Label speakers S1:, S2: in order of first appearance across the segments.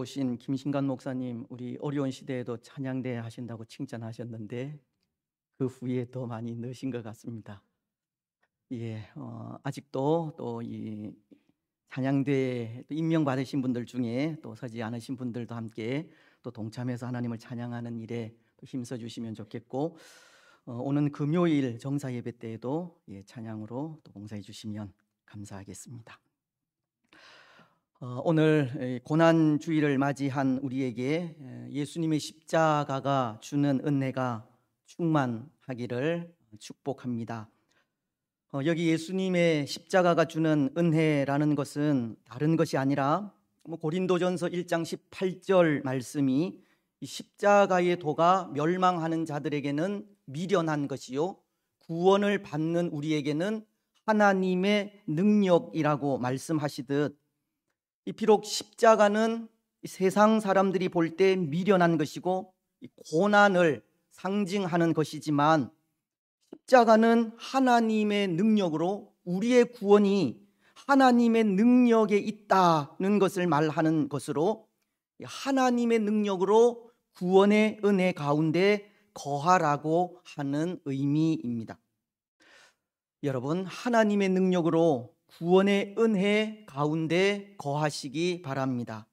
S1: 오신 김신관 목사님, 우리 어려운 시대에도 찬양대 하신다고 칭찬하셨는데 그 후에 더 많이 넣으신 것 같습니다. 아직도 또 이 찬양대에 임명 받으신 분들 중에 또 서지 않으신 분들도 함께 또 동참해서 하나님을 찬양하는 일에 또 힘써 주시면 좋겠고, 오는 금요일 정사 예배 때에도 찬양으로 또 봉사해 주시면 감사하겠습니다. 오늘 고난 주일을 맞이한 우리에게 예수님의 십자가가 주는 은혜가 충만하기를 축복합니다. 여기 예수님의 십자가가 주는 은혜라는 것은 다른 것이 아니라 고린도전서 1장 18절 말씀이 이 십자가의 도가 멸망하는 자들에게는 미련한 것이요 구원을 받는 우리에게는 하나님의 능력이라고 말씀하시듯, 비록 십자가는 세상 사람들이 볼 때 미련한 것이고 고난을 상징하는 것이지만, 십자가는 하나님의 능력으로 우리의 구원이 하나님의 능력에 있다는 것을 말하는 것으로, 하나님의 능력으로 구원의 은혜 가운데 거하라고 하는 의미입니다. 여러분, 하나님의 능력으로 구원의 은혜 가운데 거하시기 바랍니다.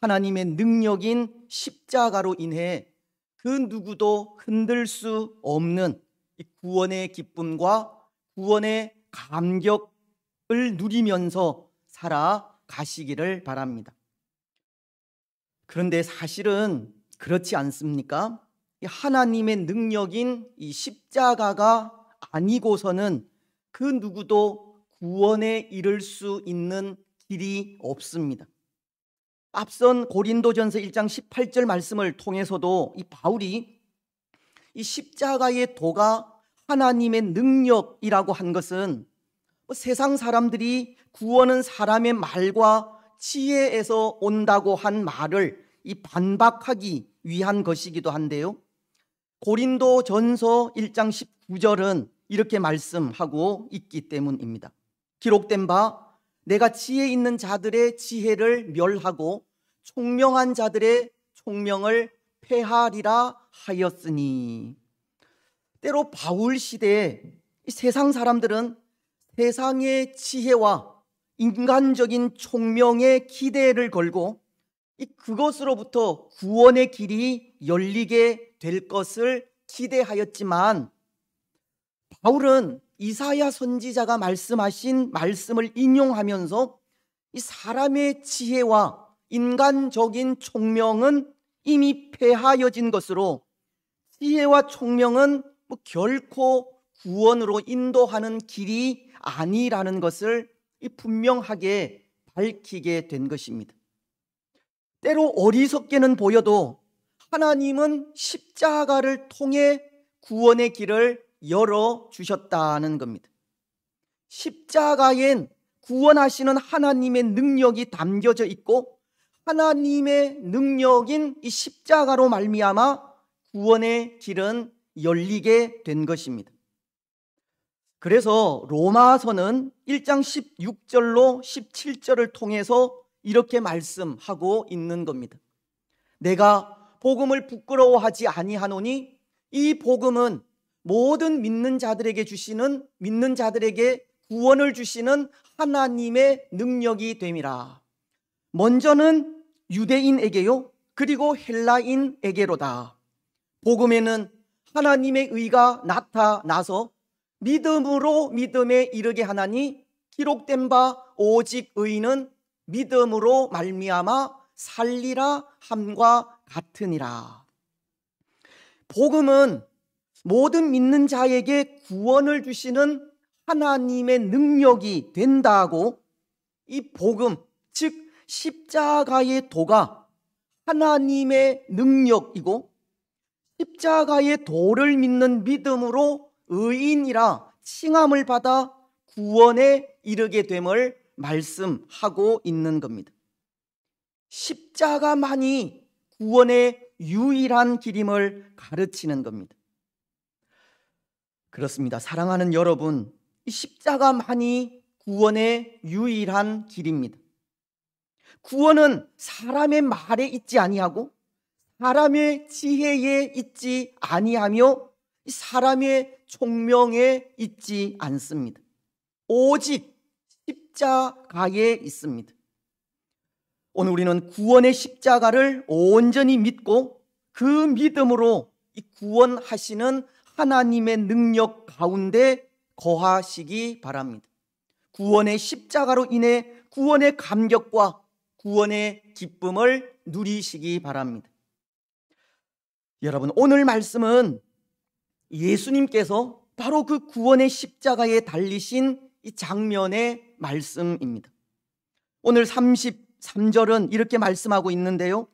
S1: 하나님의 능력인 십자가로 인해 그 누구도 흔들 수 없는 이 구원의 기쁨과 구원의 감격을 누리면서 살아가시기를 바랍니다. 그런데 사실은 그렇지 않습니까? 하나님의 능력인 이 십자가가 아니고서는 그 누구도 구원에 이를 수 있는 길이 없습니다. 앞선 고린도전서 1장 18절 말씀을 통해서도 이 바울이 이 십자가의 도가 하나님의 능력이라고 한 것은 세상 사람들이 구원은 사람의 말과 지혜에서 온다고 한 말을 이 반박하기 위한 것이기도 한데요, 고린도전서 1장 19절은 이렇게 말씀하고 있기 때문입니다. 기록된 바 내가 지혜 있는 자들의 지혜를 멸하고 총명한 자들의 총명을 폐하리라 하였으니. 때로 바울 시대에 세상 사람들은 세상의 지혜와 인간적인 총명에 기대를 걸고 그것으로부터 구원의 길이 열리게 될 것을 기대하였지만, 바울은 이사야 선지자가 말씀하신 말씀을 인용하면서 이 사람의 지혜와 인간적인 총명은 이미 폐하여진 것으로, 지혜와 총명은 결코 구원으로 인도하는 길이 아니라는 것을 분명하게 밝히게 된 것입니다. 때로 어리석게는 보여도 하나님은 십자가를 통해 구원의 길을 열어주셨다는 겁니다. 십자가엔 구원하시는 하나님의 능력이 담겨져 있고, 하나님의 능력인 이 십자가로 말미암아 구원의 길은 열리게 된 것입니다. 그래서 로마서는 1장 16절로 17절을 통해서 이렇게 말씀하고 있는 겁니다. 내가 복음을 부끄러워하지 아니하노니 이 복음은 모든 믿는 자들에게 구원을 주시는 하나님의 능력이 됨이라. 먼저는 유대인에게요, 그리고 헬라인에게로다. 복음에는 하나님의 의가 나타나서 믿음으로 믿음에 이르게 하나니, 기록된 바 오직 의인은 믿음으로 말미암아 살리라 함과 같으니라. 복음은 모든 믿는 자에게 구원을 주시는 하나님의 능력이 된다고, 이 복음, 즉 십자가의 도가 하나님의 능력이고, 십자가의 도를 믿는 믿음으로 의인이라 칭함을 받아 구원에 이르게 됨을 말씀하고 있는 겁니다. 십자가만이 구원의 유일한 길임을 가르치는 겁니다. 그렇습니다. 사랑하는 여러분, 이 십자가만이 구원의 유일한 길입니다. 구원은 사람의 말에 있지 아니하고 사람의 지혜에 있지 아니하며 사람의 총명에 있지 않습니다. 오직 십자가에 있습니다. 오늘 우리는 구원의 십자가를 온전히 믿고 그 믿음으로 이 구원하시는 하나님의 능력 가운데 거하시기 바랍니다. 구원의 십자가로 인해 구원의 감격과 구원의 기쁨을 누리시기 바랍니다. 여러분, 오늘 말씀은 예수님께서 바로 그 구원의 십자가에 달리신 이 장면의 말씀입니다. 오늘 33절은 이렇게 말씀하고 있는데요,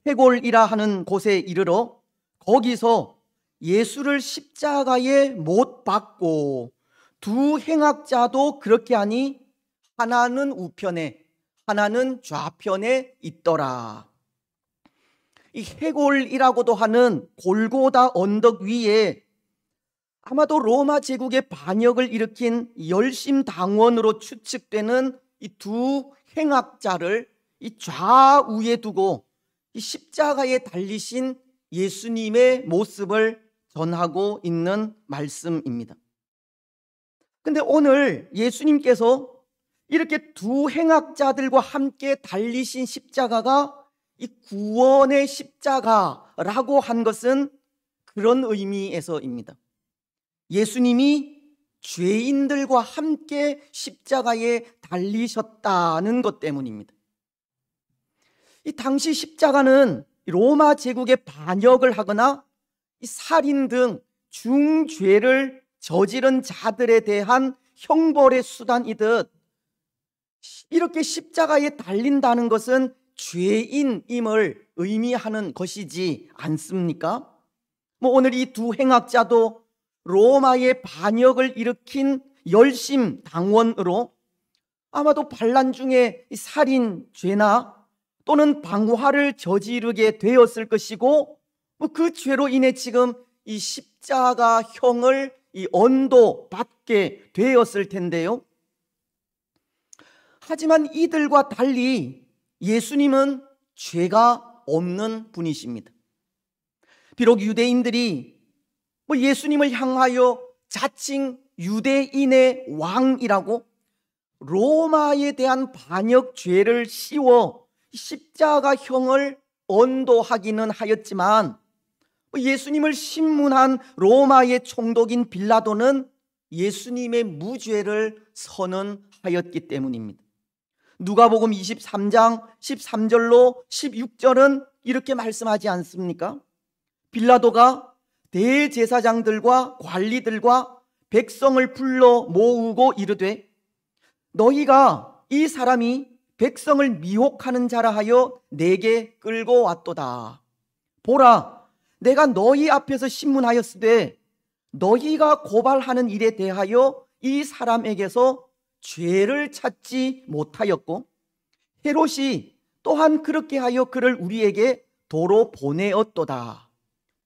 S1: 해골이라 하는 곳에 이르러 거기서 예수를 십자가에 못 박고 두 행악자도 그렇게 하니 하나는 우편에 하나는 좌편에 있더라. 이 해골이라고도 하는 골고다 언덕 위에 아마도 로마 제국의 반역을 일으킨 열심당원으로 추측되는 이 두 행악자를 이 좌우에 두고 이 십자가에 달리신 예수님의 모습을 전하고 있는 말씀입니다. 근데 오늘 예수님께서 이렇게 두 행악자들과 함께 달리신 십자가가 이 구원의 십자가라고 한 것은 그런 의미에서입니다. 예수님이 죄인들과 함께 십자가에 달리셨다는 것 때문입니다. 이 당시 십자가는 로마 제국의 반역을 하거나 이 살인 등 중죄를 저지른 자들에 대한 형벌의 수단이듯 이렇게 십자가에 달린다는 것은 죄인임을 의미하는 것이지 않습니까? 오늘 이 두 행악자도 로마의 반역을 일으킨 열심당원으로 아마도 반란 중에 살인죄나 또는 방화를 저지르게 되었을 것이고 그 죄로 인해 지금 이 십자가형을 언도받게 되었을 텐데요. 하지만 이들과 달리 예수님은 죄가 없는 분이십니다. 비록 유대인들이 예수님을 향하여 자칭 유대인의 왕이라고 로마에 대한 반역 죄를 씌워 십자가형을 언도하기는 하였지만 예수님을 신문한 로마의 총독인 빌라도는 예수님의 무죄를 선언하였기 때문입니다. 누가복음 23장 13절로 16절은 이렇게 말씀하지 않습니까? 빌라도가 대제사장들과 관리들과 백성을 불러 모으고 이르되 너희가 이 사람이 백성을 미혹하는 자라 하여 내게 끌고 왔도다. 보라, 내가 너희 앞에서 신문하였으되 너희가 고발하는 일에 대하여 이 사람에게서 죄를 찾지 못하였고 헤롯이 또한 그렇게 하여 그를 우리에게 도로 보내었도다.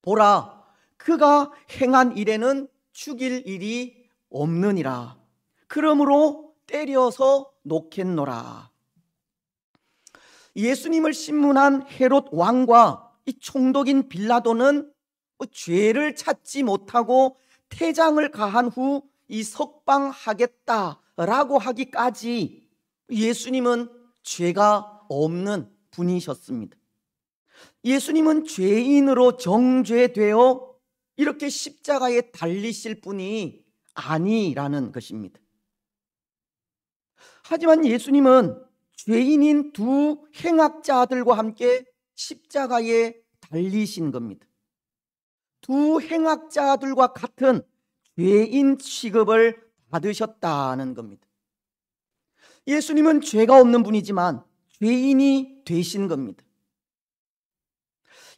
S1: 보라, 그가 행한 일에는 죽일 일이 없느니라. 그러므로 때려서 놓겠노라. 예수님을 신문한 헤롯 왕과 이 총독인 빌라도는 죄를 찾지 못하고 태장을 가한 후 이 석방하겠다라고 하기까지 예수님은 죄가 없는 분이셨습니다. 예수님은 죄인으로 정죄되어 이렇게 십자가에 달리실 분이 아니라는 것입니다. 하지만 예수님은 죄인인 두 행악자들과 함께 십자가에 달리신 겁니다. 두 행악자들과 같은 죄인 취급을 받으셨다는 겁니다. 예수님은 죄가 없는 분이지만 죄인이 되신 겁니다.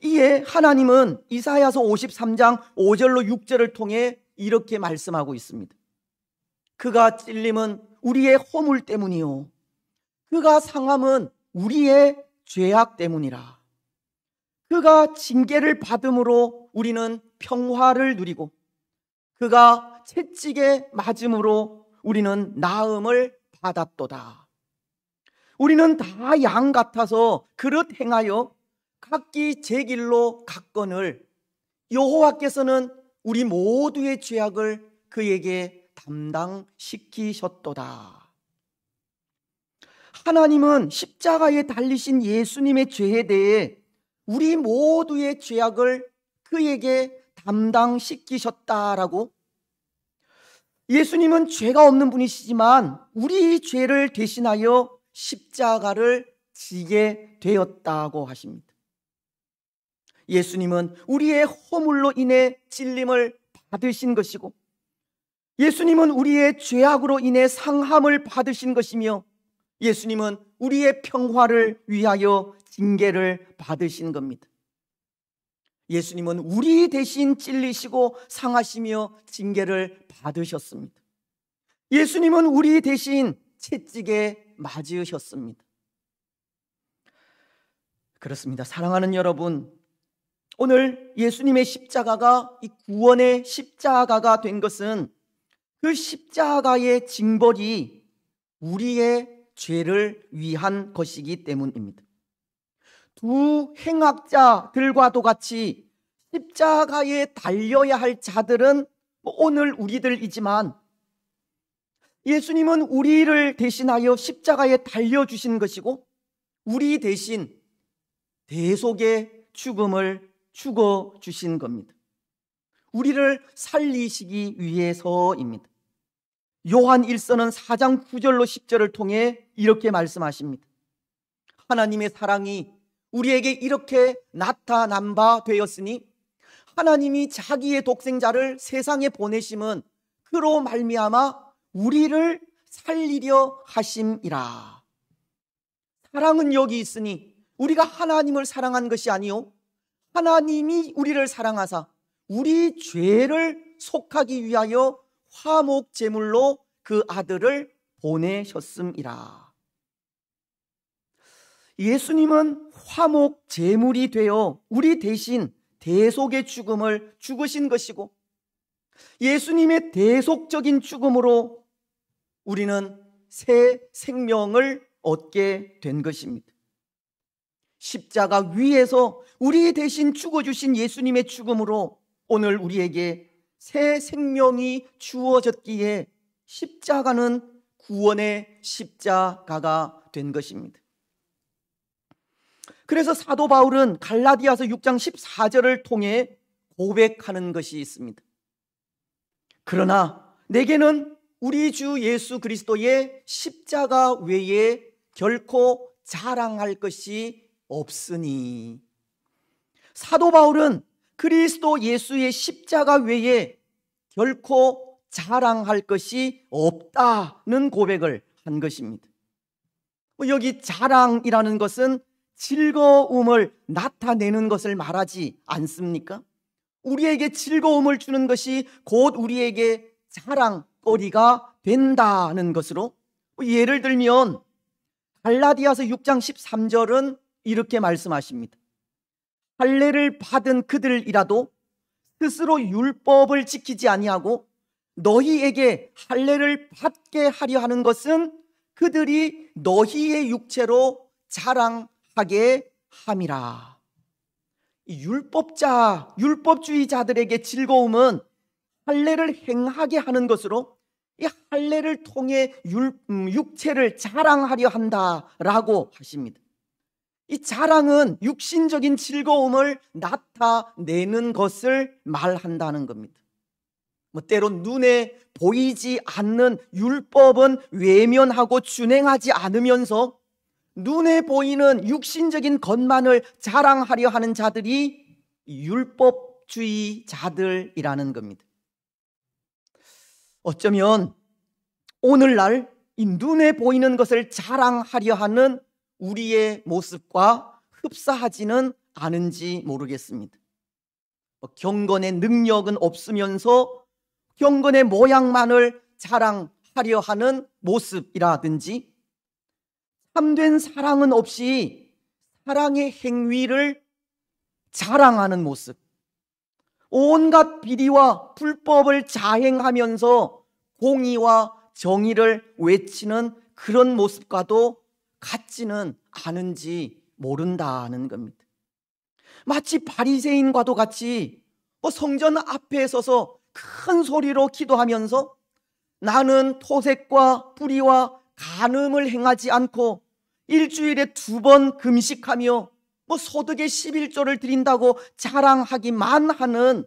S1: 이에 하나님은 이사야서 53장 5절로 6절을 통해 이렇게 말씀하고 있습니다. 그가 찔림은 우리의 허물 때문이요 그가 상함은 우리의 죄악 때문이라. 그가 징계를 받음으로 우리는 평화를 누리고 그가 채찍에 맞음으로 우리는 나음을 받았도다. 우리는 다 양 같아서 그릇 행하여 각기 제 길로 갔거늘 여호와께서는 우리 모두의 죄악을 그에게 담당시키셨도다. 하나님은 십자가에 달리신 예수님의 죄에 대해 우리 모두의 죄악을 그에게 담당시키셨다라고. 예수님은 죄가 없는 분이시지만 우리 죄를 대신하여 십자가를 지게 되었다고 하십니다. 예수님은 우리의 허물로 인해 찔림을 받으신 것이고, 예수님은 우리의 죄악으로 인해 상함을 받으신 것이며, 예수님은 우리의 평화를 위하여 징계를 받으신 겁니다. 예수님은 우리 대신 찔리시고 상하시며 징계를 받으셨습니다. 예수님은 우리 대신 채찍에 맞으셨습니다. 그렇습니다. 사랑하는 여러분, 오늘 예수님의 십자가가 이 구원의 십자가가 된 것은 그 십자가의 징벌이 우리의 죄를 위한 것이기 때문입니다. 두 행악자들과도 같이 십자가에 달려야 할 자들은 오늘 우리들이지만, 예수님은 우리를 대신하여 십자가에 달려주신 것이고 우리 대신 대속의 죽음을 죽어주신 겁니다. 우리를 살리시기 위해서입니다. 요한 1서는 4장 9절로 10절을 통해 이렇게 말씀하십니다. 하나님의 사랑이 우리에게 이렇게 나타난 바 되었으니 하나님이 자기의 독생자를 세상에 보내심은 그로 말미암아 우리를 살리려 하심이라. 사랑은 여기 있으니 우리가 하나님을 사랑한 것이 아니요 하나님이 우리를 사랑하사 우리 죄를 속하기 위하여 화목 제물로 그 아들을 보내셨음이라. 예수님은 화목 제물이 되어 우리 대신 대속의 죽음을 죽으신 것이고, 예수님의 대속적인 죽음으로 우리는 새 생명을 얻게 된 것입니다. 십자가 위에서 우리 대신 죽어주신 예수님의 죽음으로 오늘 우리에게 새 생명이 주어졌기에 십자가는 구원의 십자가가 된 것입니다. 그래서 사도 바울은 갈라디아서 6장 14절을 통해 고백하는 것이 있습니다. 그러나 내게는 우리 주 예수 그리스도의 십자가 외에 결코 자랑할 것이 없으니. 사도 바울은 그리스도 예수의 십자가 외에 결코 자랑할 것이 없다는 고백을 한 것입니다. 여기 자랑이라는 것은 즐거움을 나타내는 것을 말하지 않습니까? 우리에게 즐거움을 주는 것이 곧 우리에게 자랑거리가 된다는 것으로, 예를 들면 갈라디아서 6장 13절은 이렇게 말씀하십니다. 할례를 받은 그들이라도 스스로 율법을 지키지 아니하고 너희에게 할례를 받게 하려 하는 것은 그들이 너희의 육체로 자랑하게 함이라. 율법주의자들에게 즐거움은 할례를 행하게 하는 것으로 이 할례를 통해 육체를 자랑하려 한다라고 하십니다. 이 자랑은 육신적인 즐거움을 나타내는 것을 말한다는 겁니다. 때론 눈에 보이지 않는 율법은 외면하고 준행하지 않으면서 눈에 보이는 육신적인 것만을 자랑하려 하는 자들이 율법주의자들이라는 겁니다. 어쩌면 오늘날 이 눈에 보이는 것을 자랑하려 하는 우리의 모습과 흡사하지는 않은지 모르겠습니다. 경건의 능력은 없으면서 경건의 모양만을 자랑하려 하는 모습이라든지, 참된 사랑은 없이 사랑의 행위를 자랑하는 모습, 온갖 비리와 불법을 자행하면서 공의와 정의를 외치는 그런 모습과도 같지는 않은지 모른다는 겁니다. 마치 바리새인과도 같이 성전 앞에 서서 큰 소리로 기도하면서 나는 토색과 불의와 간음을 행하지 않고 일주일에 2번 금식하며 소득의 11조를 드린다고 자랑하기만 하는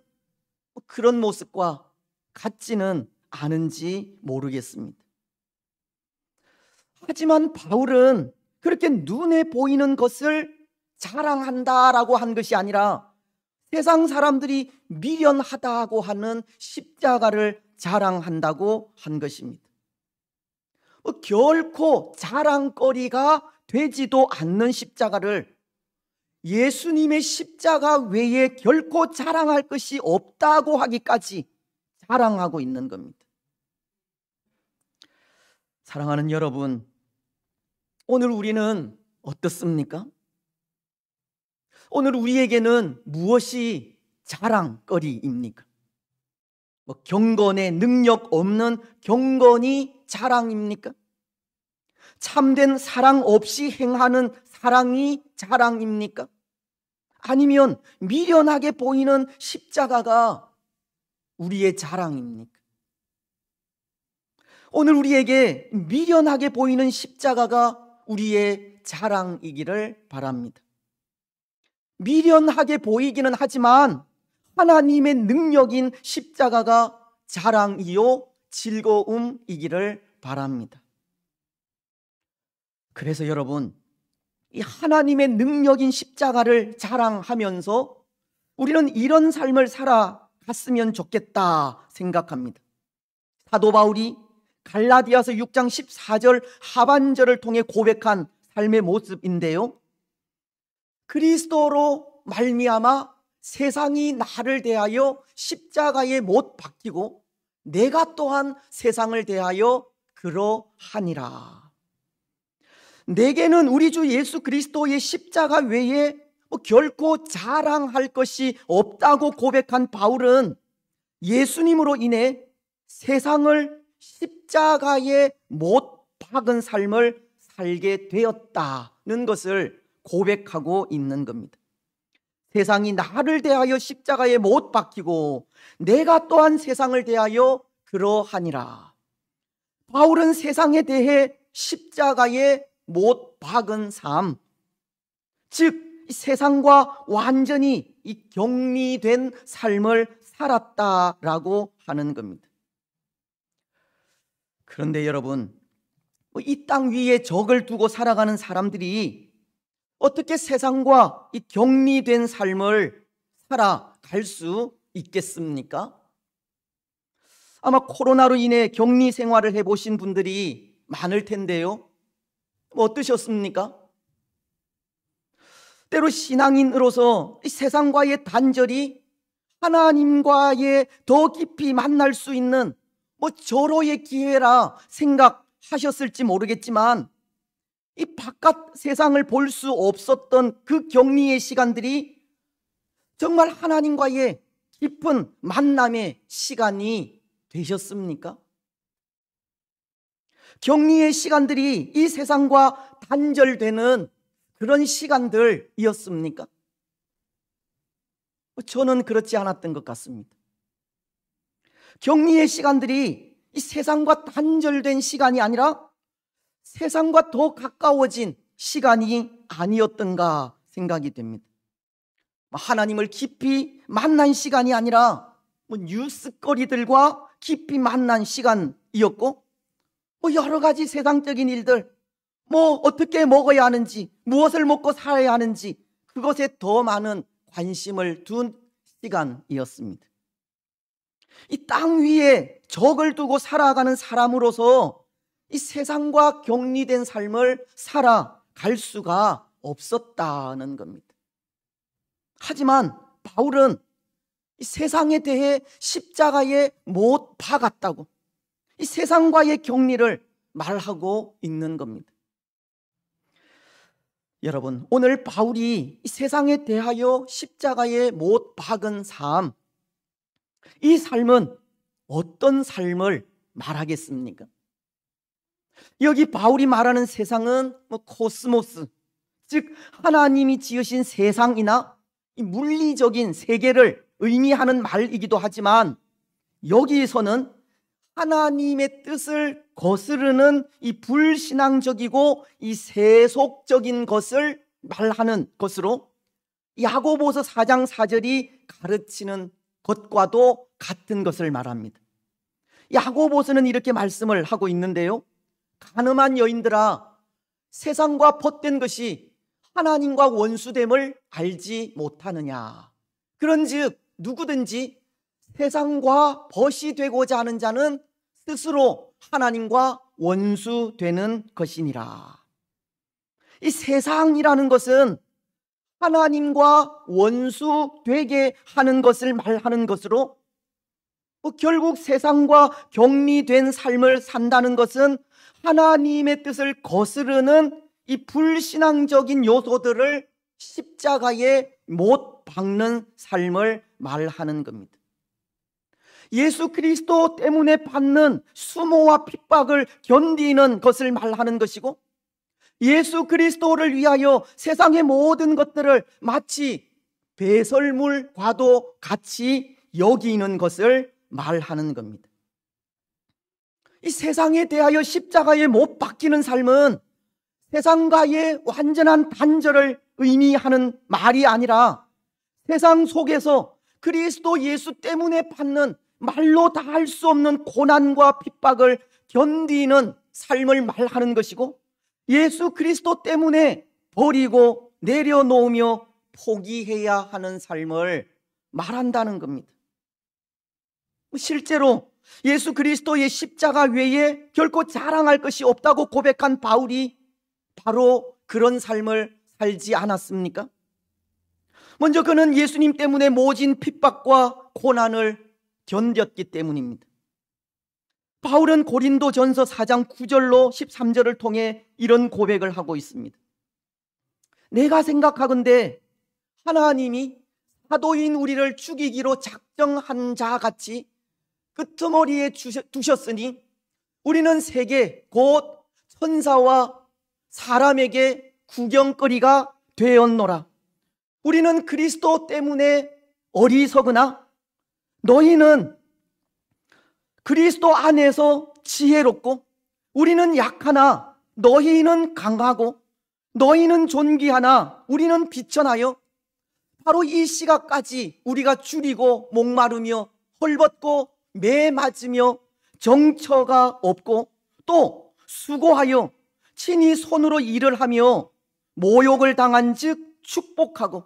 S1: 그런 모습과 같지는 않은지 모르겠습니다. 하지만 바울은 그렇게 눈에 보이는 것을 자랑한다라고 한 것이 아니라 세상 사람들이 미련하다고 하는 십자가를 자랑한다고 한 것입니다. 결코 자랑거리가 되지도 않는 십자가를 예수님의 십자가 외에 결코 자랑할 것이 없다고 하기까지 자랑하고 있는 겁니다. 사랑하는 여러분, 오늘 우리는 어떻습니까? 오늘 우리에게는 무엇이 자랑거리입니까? 경건의 능력 없는 경건이 자랑입니까? 참된 사랑 없이 행하는 사랑이 자랑입니까? 아니면 미련하게 보이는 십자가가 우리의 자랑입니까? 오늘 우리에게 미련하게 보이는 십자가가 우리의 자랑이기를 바랍니다. 미련하게 보이기는 하지만 하나님의 능력인 십자가가 자랑이요 즐거움이기를 바랍니다. 그래서 여러분, 이 하나님의 능력인 십자가를 자랑하면서 우리는 이런 삶을 살아갔으면 좋겠다 생각합니다. 사도 바울이 갈라디아서 6장 14절 하반절을 통해 고백한 삶의 모습인데요, 그리스도로 말미암아 세상이 나를 대하여 십자가에 못 박히고 내가 또한 세상을 대하여 그러하니라. 내게는 우리 주 예수 그리스도의 십자가 외에 결코 자랑할 것이 없다고 고백한 바울은 예수님으로 인해 세상을 십자가에 못 박은 삶을 살게 되었다는 것을 고백하고 있는 겁니다. 세상이 나를 대하여 십자가에 못 박히고 내가 또한 세상을 대하여 그러하니라. 바울은 세상에 대해 십자가에 못 박은 삶, 즉 세상과 완전히 격리된 삶을 살았다라고 하는 겁니다. 그런데 여러분, 이 땅 위에 적을 두고 살아가는 사람들이 어떻게 세상과 이 격리된 삶을 살아갈 수 있겠습니까? 아마 코로나로 인해 격리 생활을 해보신 분들이 많을 텐데요, 어떠셨습니까? 때로 신앙인으로서 이 세상과의 단절이 하나님과의 더 깊이 만날 수 있는 절호의 기회라 생각하셨을지 모르겠지만, 이 바깥 세상을 볼 수 없었던 그 격리의 시간들이 정말 하나님과의 깊은 만남의 시간이 되셨습니까? 격리의 시간들이 이 세상과 단절되는 그런 시간들이었습니까? 저는 그렇지 않았던 것 같습니다. 격리의 시간들이 이 세상과 단절된 시간이 아니라 세상과 더 가까워진 시간이 아니었던가 생각이 됩니다. 하나님을 깊이 만난 시간이 아니라 뉴스거리들과 깊이 만난 시간이었고, 여러 가지 세상적인 일들, 어떻게 먹어야 하는지, 무엇을 먹고 살아야 하는지, 그것에 더 많은 관심을 둔 시간이었습니다. 이 땅 위에 적을 두고 살아가는 사람으로서 이 세상과 격리된 삶을 살아갈 수가 없었다는 겁니다. 하지만 바울은 이 세상에 대해 십자가에 못 박았다고 이 세상과의 격리를 말하고 있는 겁니다. 여러분, 오늘 바울이 이 세상에 대하여 십자가에 못 박은 삶, 이 삶은 어떤 삶을 말하겠습니까? 여기 바울이 말하는 세상은 코스모스, 즉 하나님이 지으신 세상이나 이 물리적인 세계를 의미하는 말이기도 하지만, 여기에서는 하나님의 뜻을 거스르는 이 불신앙적이고 이 세속적인 것을 말하는 것으로 야고보서 4장 4절이 가르치는 것과도 같은 것을 말합니다. 야고보서는 이렇게 말씀을 하고 있는데요, 가늠한 여인들아, 세상과 벗된 것이 하나님과 원수됨을 알지 못하느냐. 그런즉 누구든지 세상과 벗이 되고자 하는 자는 스스로 하나님과 원수되는 것이니라. 이 세상이라는 것은 하나님과 원수되게 하는 것을 말하는 것으로, 결국 세상과 격리된 삶을 산다는 것은 하나님의 뜻을 거스르는 이 불신앙적인 요소들을 십자가에 못 박는 삶을 말하는 겁니다. 예수 그리스도 때문에 받는 수모와 핍박을 견디는 것을 말하는 것이고, 예수 그리스도를 위하여 세상의 모든 것들을 마치 배설물과도 같이 여기는 것을 말하는 겁니다. 이 세상에 대하여 십자가에 못 박히는 삶은 세상과의 완전한 단절을 의미하는 말이 아니라, 세상 속에서 그리스도 예수 때문에 받는 말로 다 할 수 없는 고난과 핍박을 견디는 삶을 말하는 것이고, 예수 그리스도 때문에 버리고 내려놓으며 포기해야 하는 삶을 말한다는 겁니다. 실제로 예수 그리스도의 십자가 외에 결코 자랑할 것이 없다고 고백한 바울이 바로 그런 삶을 살지 않았습니까? 먼저 그는 예수님 때문에 모진 핍박과 고난을 견뎠기 때문입니다. 바울은 고린도전서 4장 9절로 13절을 통해 이런 고백을 하고 있습니다. 내가 생각하건대 하나님이 사도인 우리를 죽이기로 작정한 자 같이 끄트머리에 두셨으니 우리는 세계 곧 천사와 사람에게 구경거리가 되었노라. 우리는 그리스도 때문에 어리석으나 너희는 그리스도 안에서 지혜롭고, 우리는 약하나 너희는 강하고, 너희는 존귀하나 우리는 비천하여 바로 이 시각까지 우리가 줄이고 목마르며 헐벗고 매 맞으며 정처가 없고, 또 수고하여 친히 손으로 일을 하며 모욕을 당한 즉 축복하고,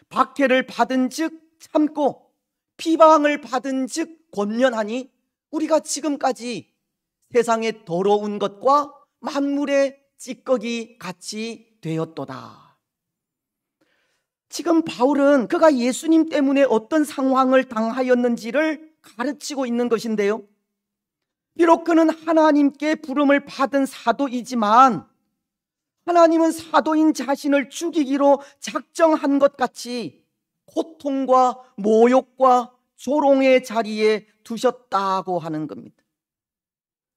S1: 박해를 받은 즉 참고, 비방을 받은 즉 권면하니 우리가 지금까지 세상의 더러운 것과 만물의 찌꺼기 같이 되었도다. 지금 바울은 그가 예수님 때문에 어떤 상황을 당하였는지를 가르치고 있는 것인데요, 비록 그는 하나님께 부름을 받은 사도이지만 하나님은 사도인 자신을 죽이기로 작정한 것 같이 고통과 모욕과 조롱의 자리에 두셨다고 하는 겁니다.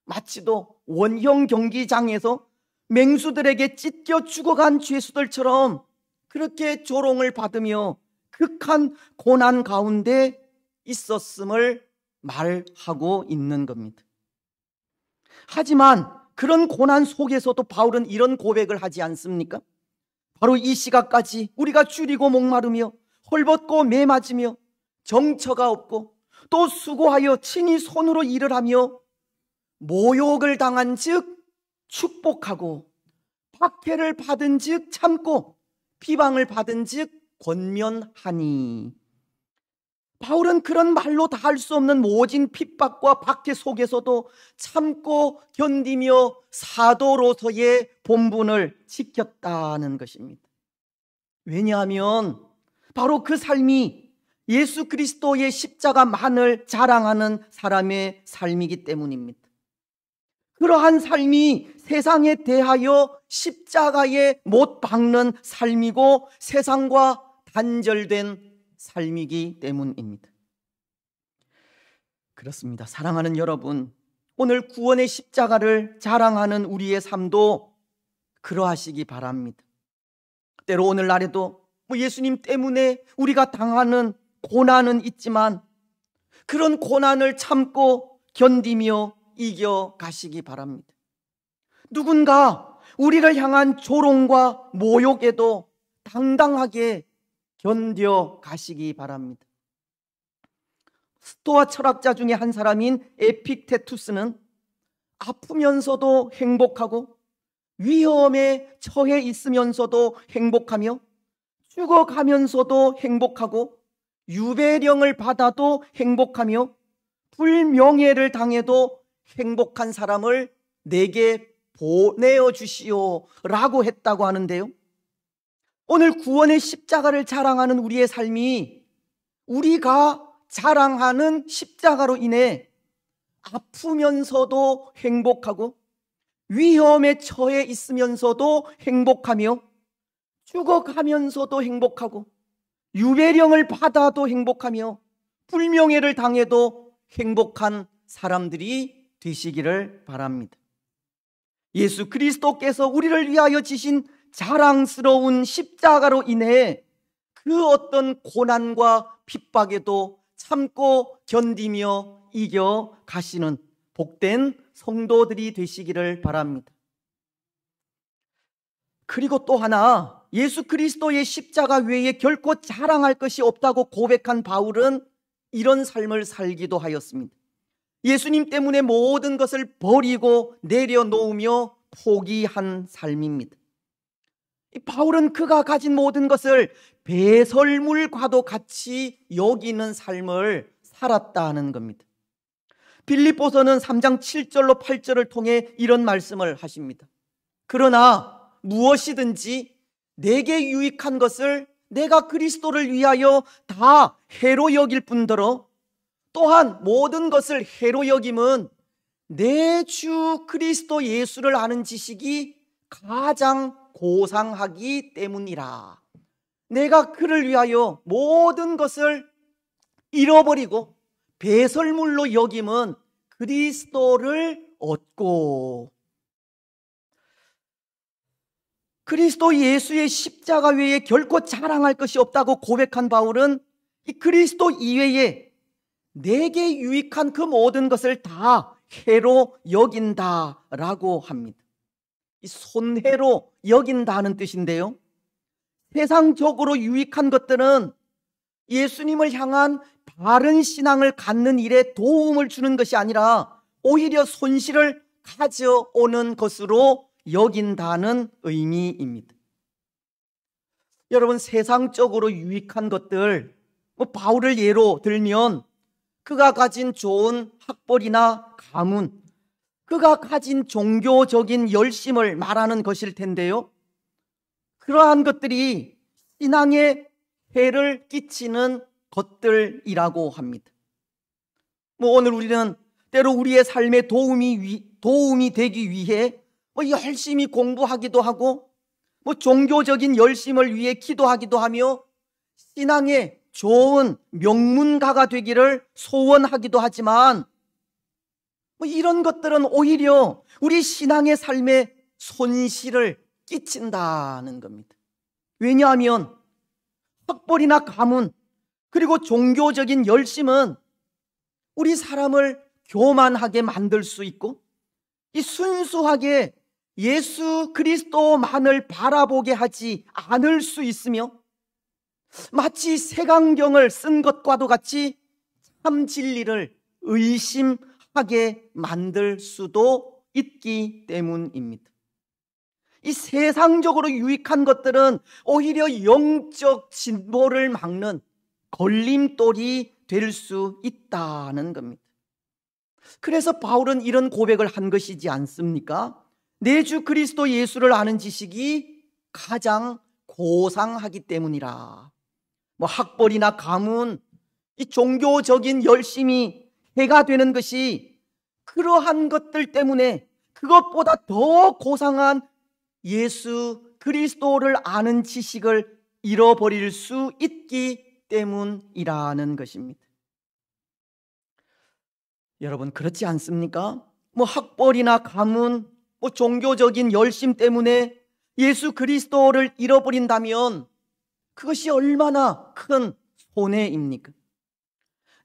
S1: 마치도 원형 경기장에서 맹수들에게 찢겨 죽어간 죄수들처럼 그렇게 조롱을 받으며 극한 고난 가운데 있었음을 말하고 있는 겁니다. 하지만 그런 고난 속에서도 바울은 이런 고백을 하지 않습니까? 바로 이 시각까지 우리가 줄이고 목마르며 헐벗고 매 맞으며 정처가 없고, 또 수고하여 친히 손으로 일을 하며 모욕을 당한 즉 축복하고, 박해를 받은 즉 참고, 비방을 받은 즉 권면하니. 바울은 그런 말로 다 할 수 없는 모진 핍박과 박해 속에서도 참고 견디며 사도로서의 본분을 지켰다는 것입니다. 왜냐하면 바로 그 삶이 예수 그리스도의 십자가만을 자랑하는 사람의 삶이기 때문입니다. 그러한 삶이 세상에 대하여 십자가에 못 박는 삶이고 세상과 단절된 삶이기 때문입니다. 그렇습니다. 사랑하는 여러분, 오늘 구원의 십자가를 자랑하는 우리의 삶도 그러하시기 바랍니다. 때로 오늘날에도 예수님 때문에 우리가 당하는 고난은 있지만 그런 고난을 참고 견디며 이겨 가시기 바랍니다. 누군가 우리를 향한 조롱과 모욕에도 당당하게 견뎌 가시기 바랍니다. 스토아 철학자 중에 한 사람인 에픽테투스는 아프면서도 행복하고 위험에 처해 있으면서도 행복하며 죽어가면서도 행복하고 유배령을 받아도 행복하며 불명예를 당해도 행복한 사람을 내게 보내어 주시오 라고 했다고 하는데요, 오늘 구원의 십자가를 자랑하는 우리의 삶이 우리가 자랑하는 십자가로 인해 아프면서도 행복하고 위험에 처해 있으면서도 행복하며 죽어가면서도 행복하고 유배령을 받아도 행복하며 불명예를 당해도 행복한 사람들이 되시기를 바랍니다. 예수 그리스도께서 우리를 위하여 지신 자랑스러운 십자가로 인해 그 어떤 고난과 핍박에도 참고 견디며 이겨 가시는 복된 성도들이 되시기를 바랍니다. 그리고 또 하나, 예수 그리스도의 십자가 외에 결코 자랑할 것이 없다고 고백한 바울은 이런 삶을 살기도 하였습니다. 예수님 때문에 모든 것을 버리고 내려놓으며 포기한 삶입니다. 바울은 그가 가진 모든 것을 배설물과도 같이 여기는 삶을 살았다는 겁니다. 빌립보서는 3장 7절로 8절을 통해 이런 말씀을 하십니다. 그러나 무엇이든지 내게 유익한 것을 내가 그리스도를 위하여 다 해로 여길 뿐더러 또한 모든 것을 해로 여김은 내 주 그리스도 예수를 아는 지식이 가장 고상하기 때문이라. 내가 그를 위하여 모든 것을 잃어버리고 배설물로 여김은 그리스도를 얻고, 그리스도 예수의 십자가 외에 결코 자랑할 것이 없다고 고백한 바울은 이 그리스도 이외에 내게 유익한 그 모든 것을 다 해로 여긴다라고 합니다. 이 손해로 여긴다는 뜻인데요, 세상적으로 유익한 것들은 예수님을 향한 바른 신앙을 갖는 일에 도움을 주는 것이 아니라 오히려 손실을 가져오는 것으로 여긴다는 의미입니다. 여러분, 세상적으로 유익한 것들, 바울을 예로 들면 그가 가진 좋은 학벌이나 가문, 그가 가진 종교적인 열심을 말하는 것일 텐데요, 그러한 것들이 신앙에 해를 끼치는 것들이라고 합니다. 오늘 우리는 때로 우리의 삶에 도움이 되기 위해 열심히 공부하기도 하고 종교적인 열심을 위해 기도하기도 하며 신앙의 좋은 명문가가 되기를 소원하기도 하지만 이런 것들은 오히려 우리 신앙의 삶에 손실을 끼친다는 겁니다. 왜냐하면 학벌이나 가문 그리고 종교적인 열심은 우리 사람을 교만하게 만들 수 있고 이 순수하게 예수 그리스도만을 바라보게 하지 않을 수 있으며 마치 색안경을 쓴 것과도 같이 참 진리를 의심하게 만들 수도 있기 때문입니다. 이 세상적으로 유익한 것들은 오히려 영적 진보를 막는 걸림돌이 될 수 있다는 겁니다. 그래서 바울은 이런 고백을 한 것이지 않습니까? 내 주 그리스도 예수를 아는 지식이 가장 고상하기 때문이라. 학벌이나 가문, 이 종교적인 열심이 해가 되는 것이 그러한 것들 때문에 그것보다 더 고상한 예수 그리스도를 아는 지식을 잃어버릴 수 있기 때문이라는 것입니다. 여러분, 그렇지 않습니까? 학벌이나 가문, 종교적인 열심 때문에 예수 그리스도를 잃어버린다면 그것이 얼마나 큰 손해입니까?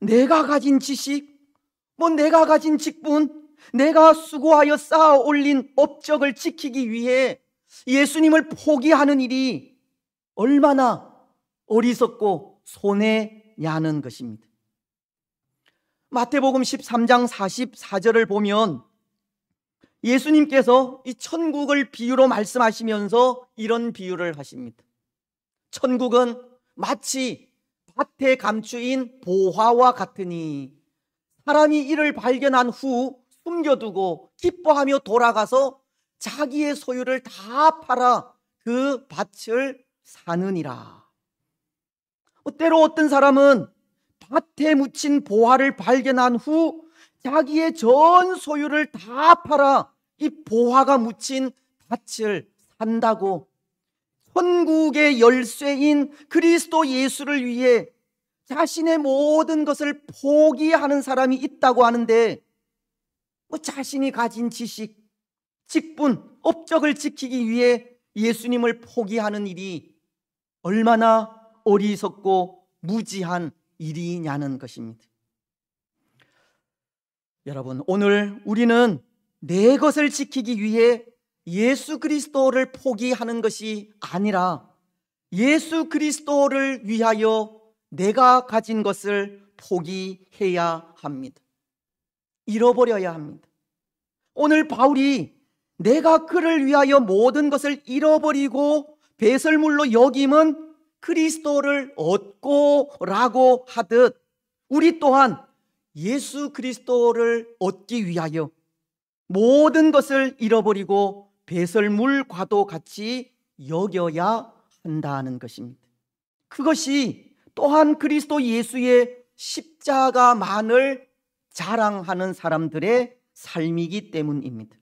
S1: 내가 가진 지식, 내가 가진 직분, 내가 수고하여 쌓아 올린 업적을 지키기 위해 예수님을 포기하는 일이 얼마나 어리석고 손해냐는 것입니다. 마태복음 13장 44절을 보면 예수님께서 이 천국을 비유로 말씀하시면서 이런 비유를 하십니다. 천국은 마치 밭에 감추인 보화와 같으니 사람이 이를 발견한 후 숨겨두고 기뻐하며 돌아가서 자기의 소유를 다 팔아 그 밭을 사느니라. 때로 어떤 사람은 밭에 묻힌 보화를 발견한 후 자기의 전 소유를 다 팔아 이 보화가 묻힌 밭을 산다고, 천국의 열쇠인 그리스도 예수를 위해 자신의 모든 것을 포기하는 사람이 있다고 하는데, 자신이 가진 지식, 직분, 업적을 지키기 위해 예수님을 포기하는 일이 얼마나 어리석고 무지한 일이냐는 것입니다. 여러분, 오늘 우리는 내 것을 지키기 위해 예수 그리스도를 포기하는 것이 아니라 예수 그리스도를 위하여 내가 가진 것을 포기해야 합니다. 잃어버려야 합니다. 오늘 바울이 내가 그를 위하여 모든 것을 잃어버리고 배설물로 여김은 그리스도를 얻고라고 하듯, 우리 또한 예수 그리스도를 얻기 위하여 모든 것을 잃어버리고 배설물과도 같이 여겨야 한다는 것입니다. 그것이 또한 그리스도 예수의 십자가만을 자랑하는 사람들의 삶이기 때문입니다.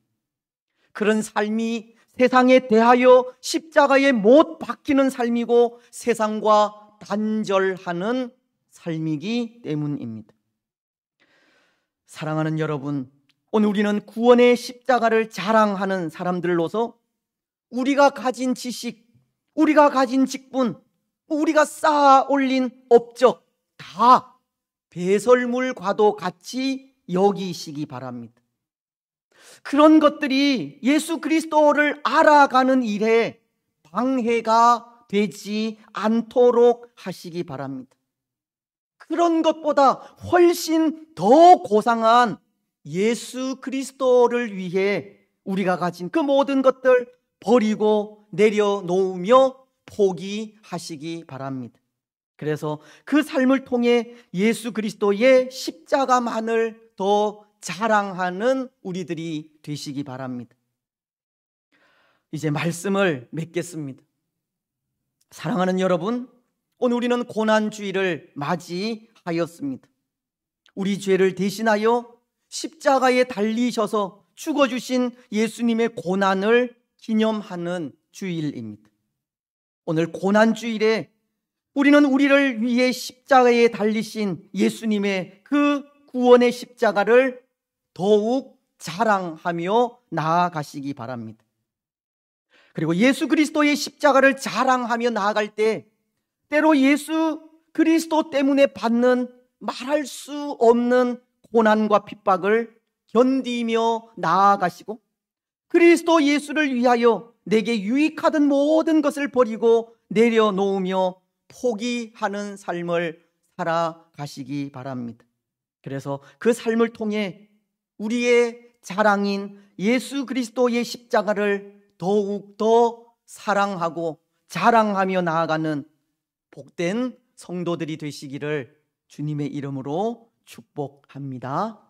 S1: 그런 삶이 세상에 대하여 십자가에 못 박히는 삶이고 세상과 단절하는 삶이기 때문입니다. 사랑하는 여러분, 오늘 우리는 구원의 십자가를 자랑하는 사람들로서 우리가 가진 지식, 우리가 가진 직분, 우리가 쌓아 올린 업적 다 배설물과도 같이 여기시기 바랍니다. 그런 것들이 예수 그리스도를 알아가는 일에 방해가 되지 않도록 하시기 바랍니다. 그런 것보다 훨씬 더 고상한 예수 그리스도를 위해 우리가 가진 그 모든 것들 버리고 내려놓으며 포기하시기 바랍니다. 그래서 그 삶을 통해 예수 그리스도의 십자가만을 더 자랑하는 우리들이 되시기 바랍니다. 이제 말씀을 맺겠습니다. 사랑하는 여러분, 오늘 우리는 고난주일을 맞이하였습니다. 우리 죄를 대신하여 십자가에 달리셔서 죽어주신 예수님의 고난을 기념하는 주일입니다. 오늘 고난주일에 우리는 우리를 위해 십자가에 달리신 예수님의 그 구원의 십자가를 더욱 자랑하며 나아가시기 바랍니다. 그리고 예수 그리스도의 십자가를 자랑하며 나아갈 때 때로 예수 그리스도 때문에 받는 말할 수 없는 고난과 핍박을 견디며 나아가시고 그리스도 예수를 위하여 내게 유익하던 모든 것을 버리고 내려놓으며 포기하는 삶을 살아가시기 바랍니다. 그래서 그 삶을 통해 우리의 자랑인 예수 그리스도의 십자가를 더욱 더 사랑하고 자랑하며 나아가는 복된 성도들이 되시기를 주님의 이름으로 축복합니다.